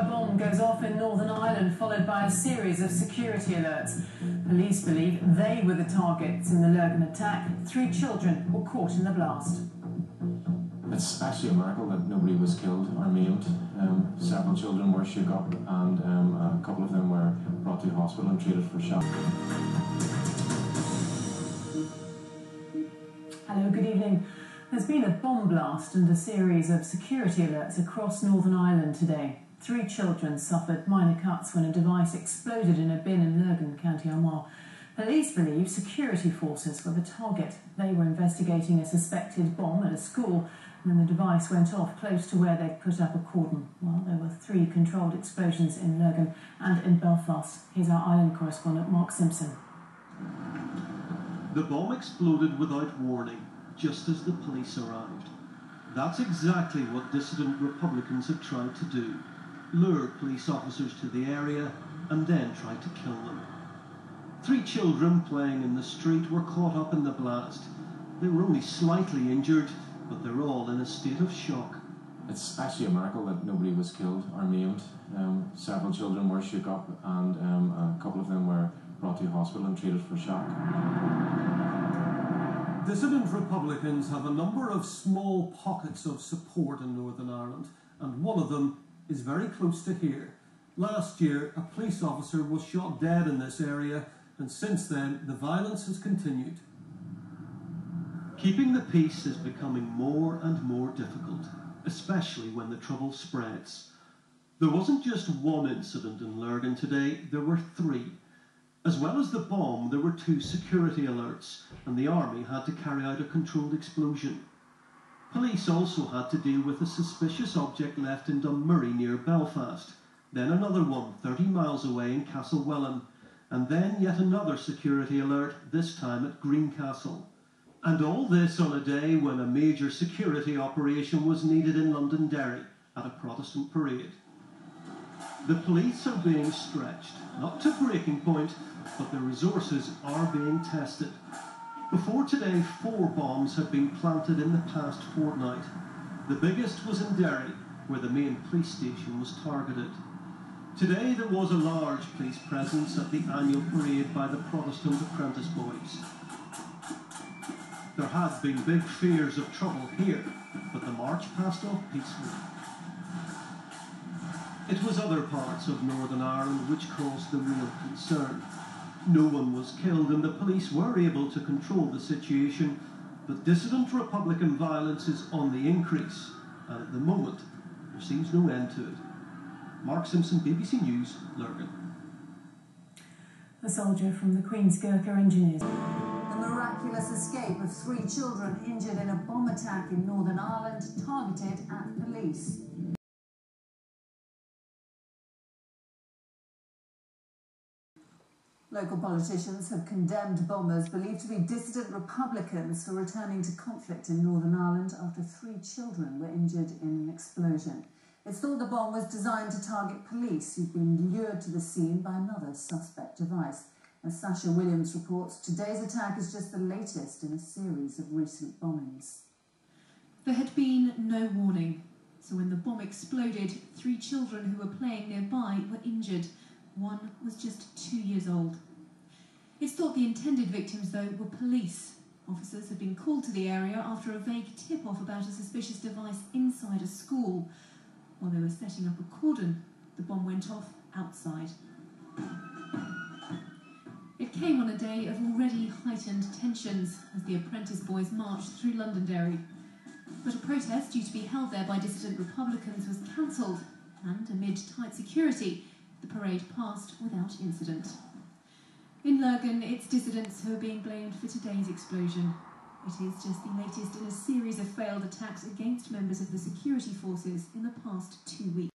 A bomb goes off in Northern Ireland, followed by a series of security alerts. Police believe they were the targets in the Lurgan attack. 3 children were caught in the blast. It's actually a miracle that nobody was killed or maimed. Several children were shook up, and a couple of them were brought to hospital and treated for shock. Hello, good evening. There's been a bomb blast and a series of security alerts across Northern Ireland today. 3 children suffered minor cuts when a device exploded in a bin in Lurgan, County Armagh. Police believe security forces were the target. They were investigating a suspected bomb at a school when the device went off close to where they'd put up a cordon. Well, there were 3 controlled explosions in Lurgan and in Belfast. Here's our island correspondent, Mark Simpson. The bomb exploded without warning, just as the police arrived. That's exactly what dissident Republicans had tried to do: lure police officers to the area and then try to kill them. 3 children playing in the street were caught up in the blast. They were only slightly injured, but they're all in a state of shock. It's actually a miracle that nobody was killed or maimed. Several children were shook up, and a couple of them were brought to hospital and treated for shock. Dissident Republicans have a number of small pockets of support in Northern Ireland, and one of them is very close to here. Last year, a police officer was shot dead in this area, and since then, the violence has continued. Keeping the peace is becoming more and more difficult, especially when the trouble spreads. There wasn't just one incident in Lurgan today, there were 3. As well as the bomb, there were 2 security alerts, and the army had to carry out a controlled explosion. Police also had to deal with a suspicious object left in Dunmurry near Belfast, then another one 30 miles away in Castlewellan, and then yet another security alert, this time at Greencastle. And all this on a day when a major security operation was needed in Londonderry at a Protestant parade. The police are being stretched, not to breaking point, but their resources are being tested. Before today, 4 bombs had been planted in the past fortnight. The biggest was in Derry, where the main police station was targeted. Today there was a large police presence at the annual parade by the Protestant apprentice boys. There had been big fears of trouble here, but the march passed off peacefully. It was other parts of Northern Ireland which caused the real concern. No one was killed and the police were able to control the situation, but dissident Republican violence is on the increase, and at the moment there seems no end to it. Mark Simpson, BBC News, Lurgan. A soldier from the Queen's Gurkha Engineers. The miraculous escape of 3 children injured in a bomb attack in Northern Ireland targeted at police. Local politicians have condemned bombers believed to be dissident Republicans for returning to conflict in Northern Ireland after 3 children were injured in an explosion. It's thought the bomb was designed to target police who'd been lured to the scene by another suspect device. As Sasha Williams reports, today's attack is just the latest in a series of recent bombings. There had been no warning, so when the bomb exploded, 3 children who were playing nearby were injured. One was just 2 years old. It's thought the intended victims, though, were police. Officers had been called to the area after a vague tip-off about a suspicious device inside a school. While they were setting up a cordon, the bomb went off outside. It came on a day of already heightened tensions as the apprentice boys marched through Londonderry. But a protest due to be held there by dissident Republicans was cancelled, and amid tight security, the parade passed without incident. In Lurgan, it's dissidents who are being blamed for today's explosion. It is just the latest in a series of failed attacks against members of the security forces in the past 2 weeks.